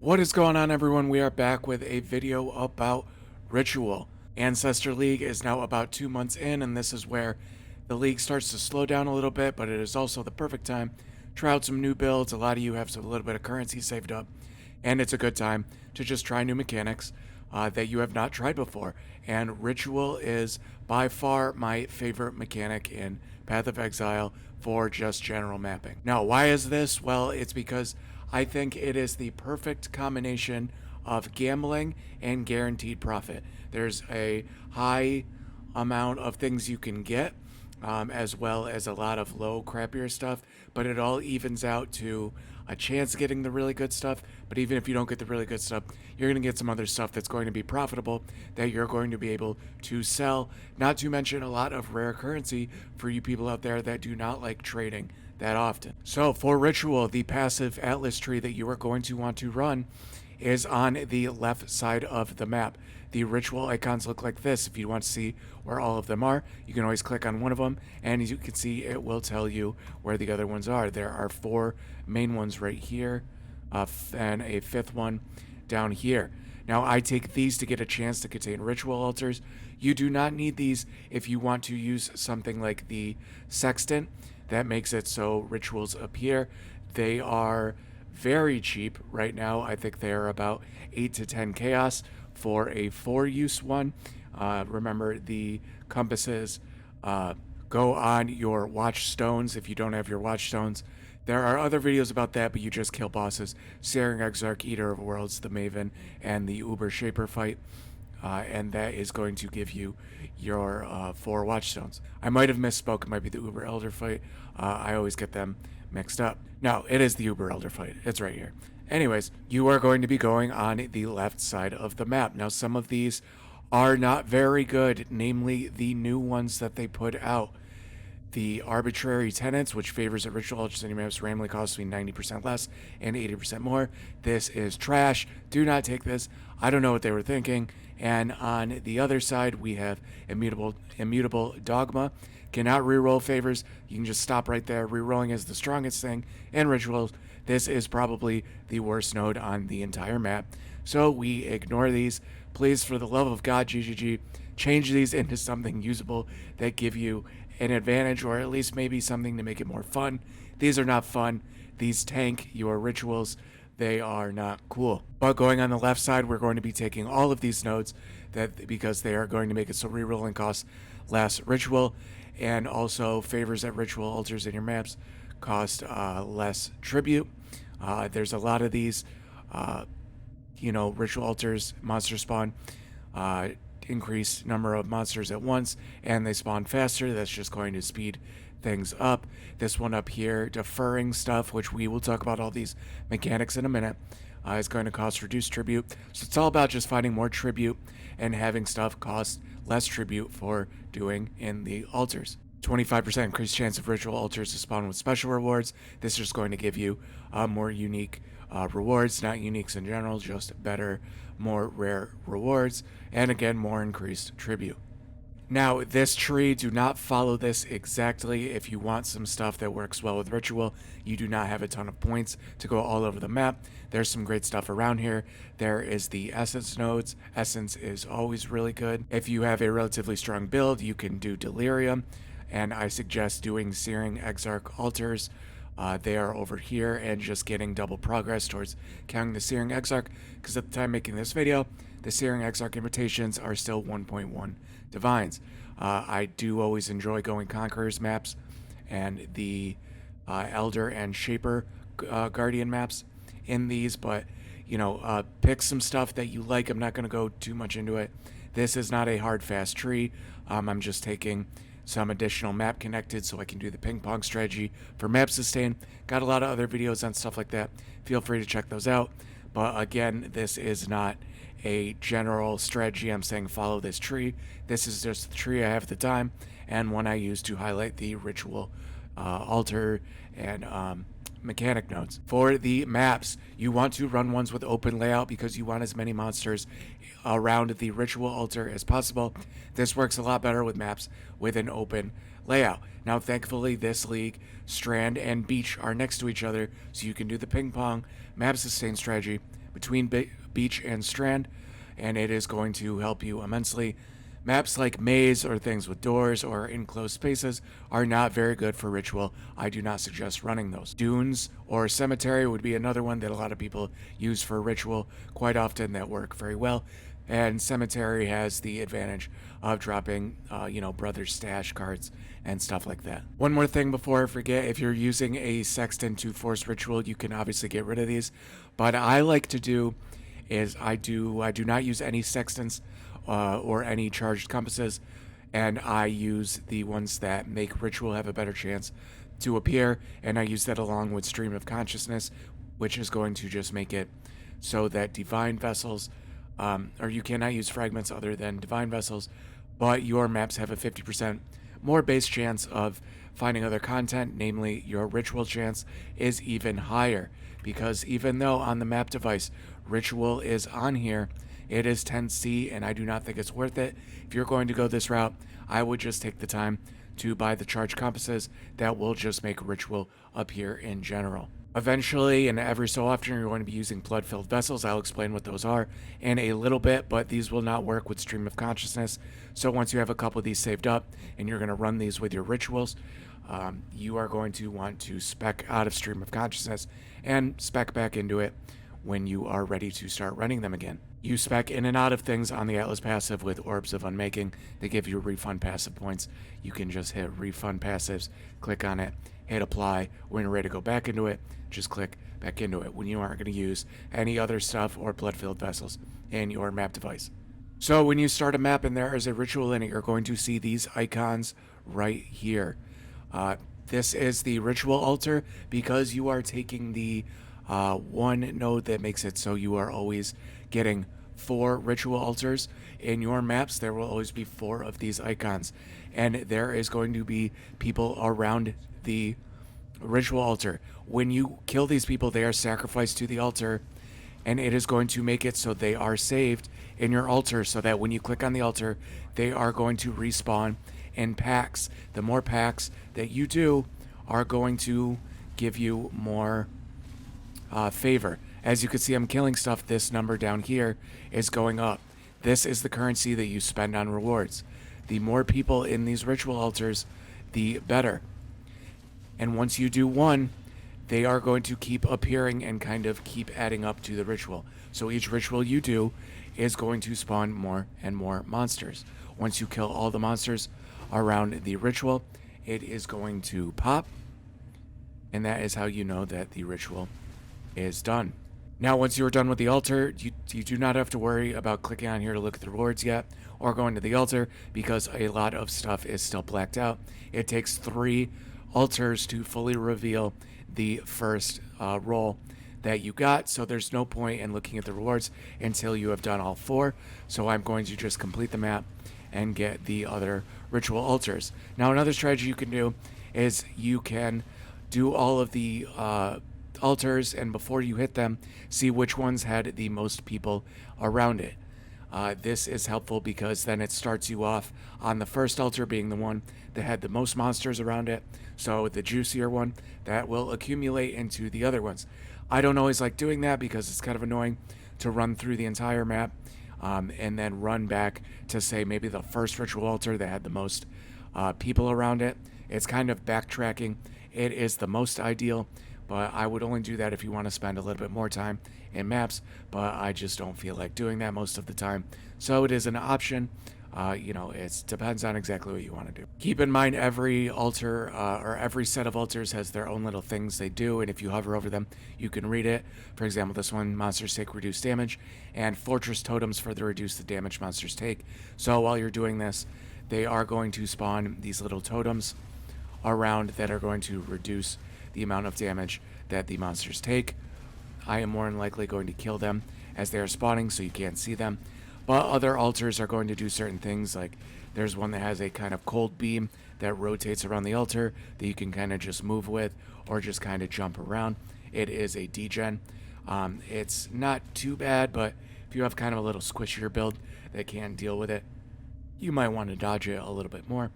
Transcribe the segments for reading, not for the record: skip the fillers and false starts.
What is going on, everyone? We are back with a video about Ritual. Ancestor League is now about 2 months in, and this is where the league starts to slow down a little bit, but it is also the perfect time to try out some new builds. A lot of you have a little bit of currency saved up, and it's a good time to just try new mechanics that you have not tried before. And Ritual is by far my favorite mechanic in Path of Exile for just general mapping. Now, why is this? Well, it's because I think it is the perfect combination of gambling and guaranteed profit. There's a high amount of things you can get, as well as a lot of low, crappier stuff, but it all evens out to a chance of getting the really good stuff. But even if you don't get the really good stuff, you're going to get some other stuff that's going to be profitable that you're going to be able to sell. Not to mention a lot of rare currency for you people out there that do not like trading that often. So for Ritual, the passive Atlas tree that you are going to want to run is on the left side of the map. The Ritual icons look like this. If you want to see where all of them are, you can always click on one of them, and as you can see, it will tell you where the other ones are. There are 4 main ones right here, and a 5th one down here. Now, I take these to get a chance to contain ritual altars. You do not need these if you want to use something like the sextant. That makes it so rituals appear. They are very cheap right now. I think they are about 8 to 10 chaos for a 4-use one. Remember, the compasses go on your watch stones if you don't have your watch stones. There are other videos about that, but you just kill bosses. Searing Exarch, Eater of Worlds, the Maven, and the Uber Shaper fight. And that is going to give you your 4 watchstones. I might have misspoke. It might be the Uber Elder fight. I always get them mixed up. No, it is the Uber Elder fight. It's right here. Anyways, you are going to be going on the left side of the map. Now, some of these are not very good, namely the new ones that they put out. The Arbitrary Tenants, which favors at ritual altars and maps, randomly costs me 90% less and 80% more. This is trash. Do not take this. I don't know what they were thinking. And on the other side, we have Immutable Dogma. Cannot reroll favors. You can just stop right there. Rerolling is the strongest thing. And rituals, this is probably the worst node on the entire map. So we ignore these. Please, for the love of God, GGG, change these into something usable that give you an advantage, or at least maybe something to make it more fun. These are not fun. These tank your rituals. They are not cool. But going on the left side, we're going to be taking all of these nodes because they are going to make it so rerolling costs less ritual, and also favors at ritual altars in your maps cost less tribute. There's a lot of these, ritual altars, monster spawn, increased number of monsters at once, and they spawn faster. That's just going to speed things up. This one up here, deferring stuff, which we will talk about all these mechanics in a minute, is going to cost reduced tribute. So it's all about just finding more tribute and having stuff cost less tribute for doing in the altars. 25% increased chance of ritual altars to spawn with special rewards. This is just going to give you more unique rewards, not uniques in general, just better, more rare rewards, and again, more increased tribute. Now, this tree, do not follow this exactly. If you want some stuff that works well with ritual, you do not have a ton of points to go all over the map. There's some great stuff around here. There is the essence nodes. Essence is always really good. If you have a relatively strong build, you can do delirium, and I suggest doing Searing Exarch altars. They are over here, and just getting double progress towards counting the Searing Exarch, because at the time making this video, the Searing Exarch invitations are still 1.1 divines. I do always enjoy going Conquerors maps and the Elder and Shaper Guardian maps in these, but pick some stuff that you like. I'm not going to go too much into it. This is not a hard, fast tree. I'm just taking some additional map connected so I can do the ping pong strategy for map sustain. Got a lot of other videos on stuff like that. Feel free to check those out. But again, this is not a general strategy. I'm saying follow this tree. This is just the tree I have at the time, and one I use to highlight the ritual altar and mechanic nodes. For the maps, you want to run ones with open layout because you want as many monsters around the ritual altar as possible. This works a lot better with maps with an open layout. Now, thankfully, this league, Strand and Beach are next to each other, so you can do the ping pong map sustain strategy between beach and strand, and it is going to help you immensely. Maps like maze or things with doors or enclosed spaces are not very good for ritual. I do not suggest running those. Dunes or cemetery would be another one that a lot of people use for ritual quite often that work very well. And cemetery has the advantage of dropping, brother's stash cards and stuff like that. One more thing before I forget, if you're using a sextant to force ritual, you can obviously get rid of these. But I like to do is I do not use any sextants or any charged compasses, and I use the ones that make ritual have a better chance to appear, and I use that along with stream of consciousness, which is going to just make it so that divine vessels, or you cannot use fragments other than divine vessels, but your maps have a 50% more base chance of finding other content, namely your ritual chance is even higher, because even though on the map device ritual is on here, it is 10C, and I do not think it's worth it. If you're going to go this route, I would just take the time to buy the charged compasses that will just make ritual appear in general. Eventually, and every so often, you're going to be using blood-filled vessels. I'll explain what those are in a little bit, but these will not work with stream of consciousness. So once you have a couple of these saved up and you're going to run these with your rituals, you are going to want to spec out of stream of consciousness and spec back into it when you are ready to start running them again. You spec in and out of things on the Atlas passive with Orbs of Unmaking. They give you refund passive points. You can just hit refund passives, click on it, hit apply. When you're ready to go back into it, just click back into it when you aren't going to use any other stuff or blood-filled vessels in your map device. So when you start a map and there is a ritual in it, you're going to see these icons right here. This is the ritual altar because you are taking the one node that makes it so you are always getting 4 ritual altars in your maps. There will always be 4 of these icons, and there is going to be people around the ritual altar. When you kill these people, they are sacrificed to the altar, and it is going to make it so they are saved in your altar, so that when you click on the altar, they are going to respawn in packs. The more packs that you do are going to give you more favor. As you can see, I'm killing stuff. This number down here is going up. This is the currency that you spend on rewards. The more people in these ritual altars, the better. And once you do one, they are going to keep appearing and kind of keep adding up to the ritual. So each ritual you do is going to spawn more and more monsters. Once you kill all the monsters around the ritual, it is going to pop, and that is how you know that the ritual is done. Now, once you are done with the altar, you do not have to worry about clicking on here to look at the rewards yet, or going to the altar, because a lot of stuff is still blacked out. It takes 3 altars to fully reveal the first roll that you got, so there's no point in looking at the rewards until you have done all 4. So I'm going to just complete the map and get the other ritual altars. Now, another strategy you can do is you can do all of the altars, and before you hit them, see which ones had the most people around it. This is helpful because then it starts you off on the first altar being the one that had the most monsters around it, so the juicier one that will accumulate into the other ones. I don't always like doing that because it's kind of annoying to run through the entire map and then run back to, say, maybe the first ritual altar that had the most people around it. It's kind of backtracking. It is the most ideal, but I would only do that if you want to spend a little bit more time in maps, but I just don't feel like doing that most of the time. So it is an option. It depends on exactly what you want to do. Keep in mind, every altar or every set of altars has their own little things they do, and if you hover over them, you can read it. For example, this one, monsters take reduced damage, and fortress totems further reduce the damage monsters take. So while you're doing this, they are going to spawn these little totems around that are going to reduce the amount of damage that the monsters take. I am more than likely going to kill them as they are spawning, so you can't see them. But other altars are going to do certain things, like there's one that has a kind of cold beam that rotates around the altar that you can kind of just move with or just kind of jump around. It is a degen. It's not too bad, but if you have kind of a little squishier build that can deal with it, you might want to dodge it a little bit more,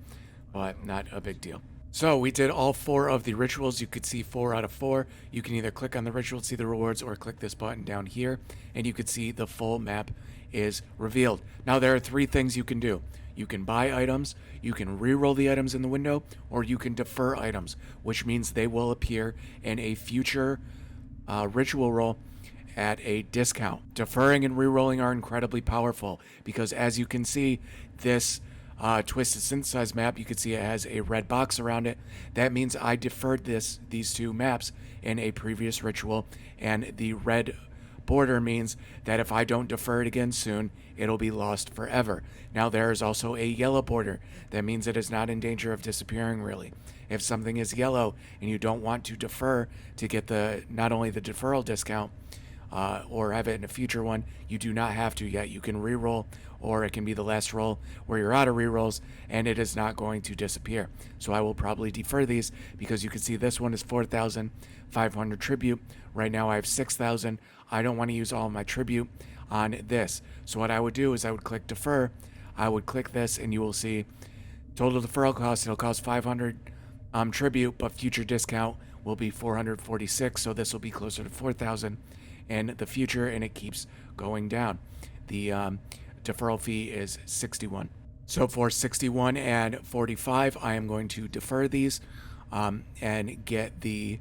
but not a big deal. So we did all 4 of the rituals. You could see 4 out of 4. You can either click on the ritual to see the rewards or click this button down here, and you could see the full map is revealed. Now there are 3 things you can do. You can buy items, you can re-roll the items in the window, or you can defer items, which means they will appear in a future ritual roll at a discount. Deferring and re-rolling are incredibly powerful because, as you can see, this Twisted Synthesize map, you can see it has a red box around it. That means I deferred these 2 maps in a previous ritual, and the red border means that if I don't defer it again soon, it'll be lost forever. Now there is also a yellow border. That means it is not in danger of disappearing, really. If something is yellow and you don't want to defer to get not only the deferral discount or have it in a future one, you do not have to yet. You can re-roll, or it can be the last roll where you're out of re-rolls and it is not going to disappear. So I will probably defer these because you can see this one is 4,500 tribute. Right now I have 6,000. I don't want to use all of my tribute on this. So what I would do is I would click defer. I would click this and you will see total deferral cost. It'll cost 500 tribute, but future discount will be 446. So this will be closer to 4,000 in the future, and it keeps going down. The deferral fee is 61. So for 61 and 45, I am going to defer these and get the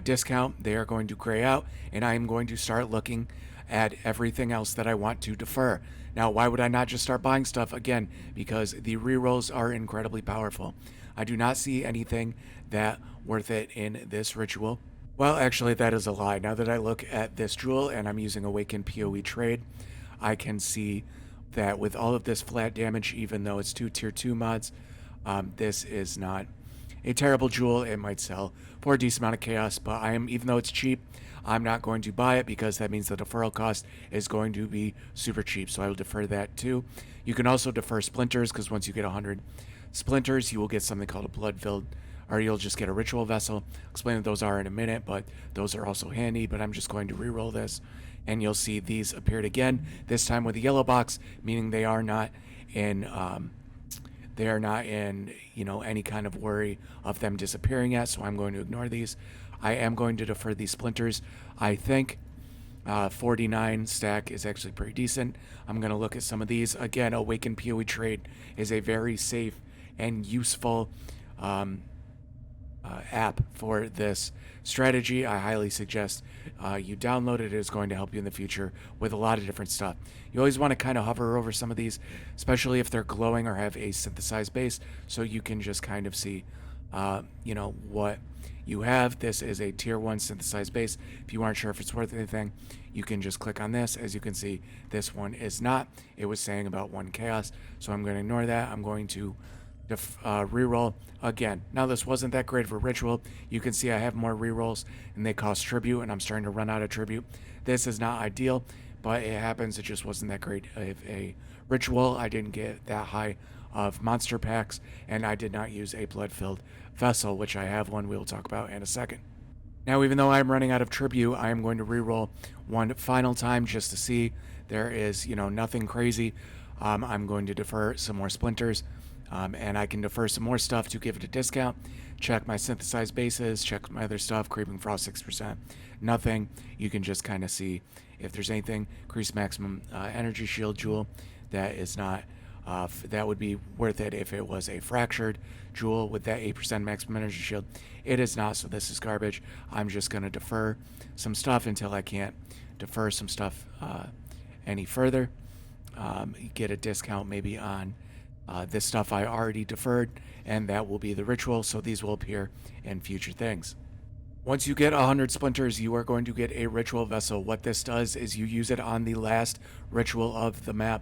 discount. They are going to gray out, and I am going to start looking at everything else that I want to defer. Now, why would I not just start buying stuff? Again, because the rerolls are incredibly powerful. I do not see anything that worth it in this ritual. Well, actually, that is a lie. Now that I look at this jewel and I'm using Awaken POE trade, I can see that with all of this flat damage, even though it's 2 tier 2 mods, this is not a terrible jewel. It might sell for a decent amount of chaos, but even though it's cheap, I'm not going to buy it because that means the deferral cost is going to be super cheap. So I will defer that too. You can also defer splinters because once you get 100 splinters, you will get something called a blood-filled, or you'll just get a ritual vessel. I'll explain what those are in a minute, but those are also handy. But I'm just going to re-roll this, and you'll see these appeared again, this time with a yellow box, meaning they are not in any kind of worry of them disappearing yet. So I'm going to ignore these. I am going to defer these splinters. I think 49 stack is actually pretty decent. I'm going to look at some of these. Again, Awaken POE trade is a very safe and useful app for this strategy. I highly suggest you download it. It is going to help you in the future with a lot of different stuff. You always want to kind of hover over some of these, especially if they're glowing or have a synthesized base, so you can just kind of see what you have. This is a tier 1 synthesized base. If you aren't sure if it's worth anything, you can just click on this. As you can see, this one is not. It was saying about 1 chaos, so I'm going to ignore that. I'm going to reroll again. Now this wasn't that great of a ritual. You can see I have more rerolls and they cost tribute, and I'm starting to run out of tribute. This is not ideal, but it happens. It just wasn't that great of a ritual. I didn't get that high of monster packs, and I did not use a blood-filled vessel, which I have one we'll talk about in a second. Now, even though I'm running out of tribute, I am going to reroll one final time just to see. There is nothing crazy. I'm going to defer some more splinters. And I can defer some more stuff to give it a discount. Check my synthesized bases, check my other stuff, Creeping Frost 6%. Nothing. You can just kind of see if there's anything. Increase maximum energy shield jewel. That is not, that would be worth it if it was a fractured jewel with that 8% maximum energy shield. It is not, so this is garbage. I'm just going to defer some stuff until I can't defer some stuff any further. Get a discount maybe on this stuff I already deferred, and that will be the ritual, so these will appear in future things. Once you get 100 splinters, you are going to get a ritual vessel. What this does is you use it on the last ritual of the map.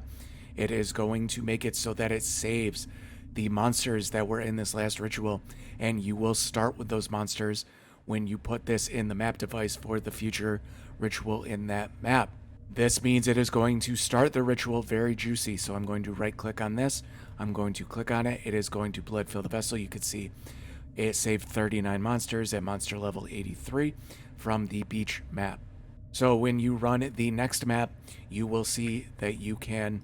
It is going to make it so that it saves the monsters that were in this last ritual, and you will start with those monsters when you put this in the map device for the future ritual in that map. This means it is going to start the ritual very juicy, so I'm going to right click on this. I'm going to click on it. It is going to blood fill the vessel. You can see it saved 39 monsters at monster level 83 from the beach map. So when you run the next map, you will see that you can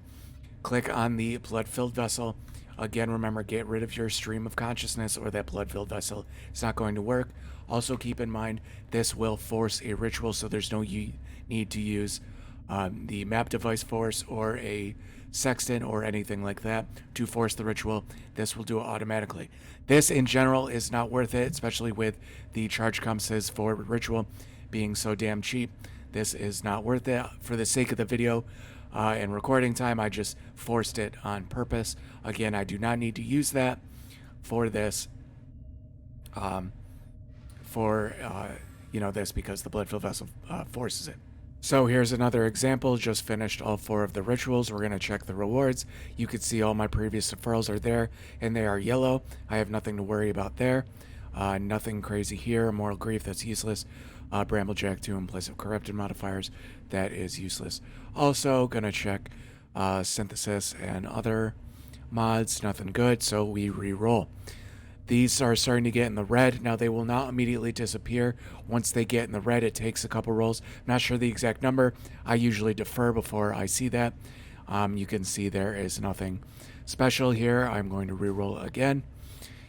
click on the blood filled vessel. Again, remember, get rid of your stream of consciousness or that blood-filled vessel. It's not going to work. Also keep in mind, this will force a ritual, so there's no need to use the map device force or a sextant or anything like that to force the ritual. This will do it automatically. This in general is not worth it, especially with the charge compasses for ritual being so damn cheap. This is not worth it. For the sake of the video and recording time, I just forced it on purpose. Again, I do not need to use that for this this, because the blood-filled vessel forces it. So here's another example. Just finished all 4 of the rituals. We're going to check the rewards. You can see all my previous deferrals are there, and they are yellow. I have nothing to worry about there. Nothing crazy here. Moral Grief, that's useless. Bramblejack 2 in place of corrupted modifiers, that is useless. Also going to check Synthesis and other mods. Nothing good, so we re-roll. These are starting to get in the red. Now, they will not immediately disappear. Once they get in the red, it takes a couple rolls. Not sure the exact number. I usually defer before I see that. You can see there is nothing special here. I'm going to re-roll again.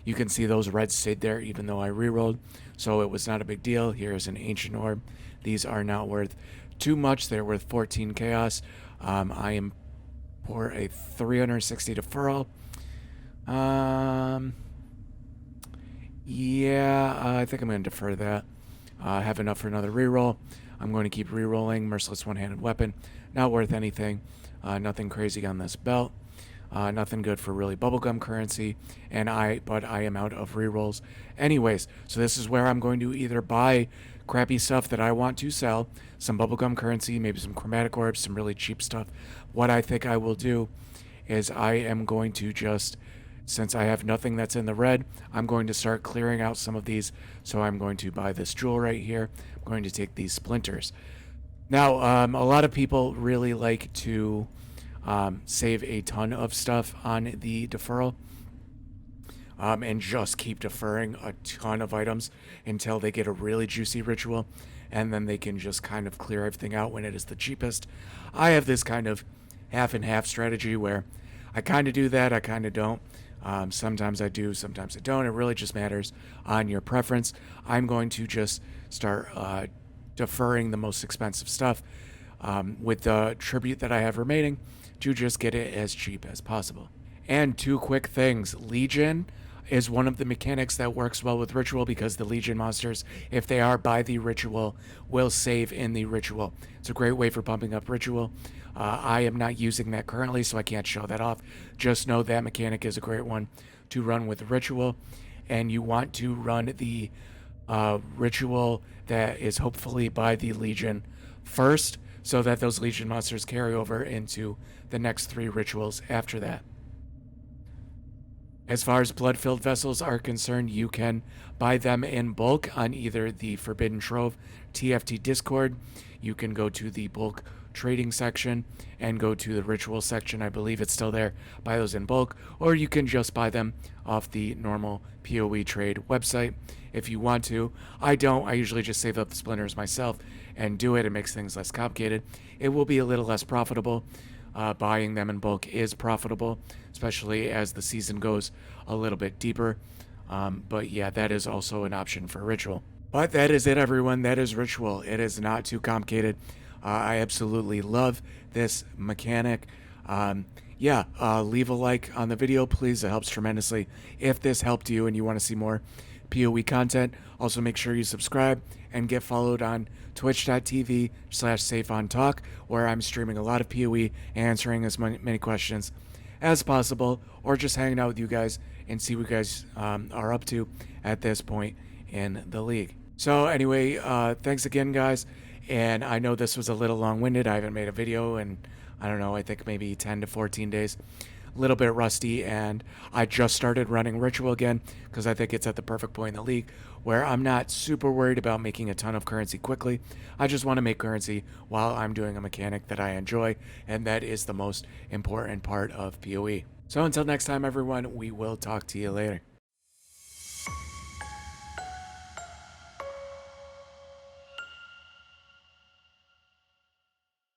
You can see those reds stayed there even though I re-rolled, so it was not a big deal. Here's an Ancient Orb. These are not worth too much. They're worth 14 Chaos. I am for a 360 deferral. I think I'm going to defer that. I have enough for another reroll. I'm going to keep rerolling. Merciless One-Handed Weapon, not worth anything. Nothing crazy on this belt. Nothing good for really bubblegum currency, but I am out of rerolls anyways. So this is where I'm going to either buy crappy stuff that I want to sell, some bubblegum currency, maybe some chromatic orbs, some really cheap stuff. What I think I will do is I am going to just, since I have nothing that's in the red, I'm going to start clearing out some of these. So I'm going to buy this jewel right here. I'm going to take these splinters. Now, a lot of people really like to save a ton of stuff on the deferral and just keep deferring a ton of items until they get a really juicy ritual, and then they can just kind of clear everything out when it is the cheapest. I have this kind of half and half strategy where I kind of do that, I kind of don't. Sometimes I do, sometimes I don't. It really just matters on your preference. I'm going to just start deferring the most expensive stuff with the tribute that I have remaining to just get it as cheap as possible. And 2 quick things. Legion is one of the mechanics that works well with ritual, because the Legion monsters, if they are by the ritual, will save in the ritual. It's a great way for pumping up ritual. I am not using that currently, so I can't show that off. Just know that mechanic is a great one to run with ritual, and you want to run the ritual that is hopefully by the Legion first, so that those Legion monsters carry over into the next 3 rituals after that. As far as blood-filled vessels are concerned, you can buy them in bulk on either the Forbidden Trove TFT Discord. You can go to the bulk trading section and go to the ritual section. I believe it's still there. Buy those in bulk, or you can just buy them off the normal POE trade website if you want to. I don't. I usually just save up the splinters myself and do it. It makes things less complicated. It will be a little less profitable. Buying them in bulk is profitable, especially as the season goes a little bit deeper. But yeah, that is also an option for ritual. But that is it, everyone. That is ritual. It is not too complicated. I absolutely love this mechanic. Leave a like on the video, please. It helps tremendously. If this helped you and you want to see more POE content, also make sure you subscribe and get followed on twitch.tv/safeontalk, where I'm streaming a lot of POE, answering as many questions as possible, or just hanging out with you guys and see what you guys are up to at this point in the league. So anyway, thanks again, guys. And I know this was a little long-winded. I haven't made a video in, I don't know, I think maybe 10 to 14 days. A little bit rusty, and I just started running ritual again because I think it's at the perfect point in the league where I'm not super worried about making a ton of currency quickly. I just want to make currency while I'm doing a mechanic that I enjoy, and that is the most important part of POE. So until next time, everyone, we will talk to you later.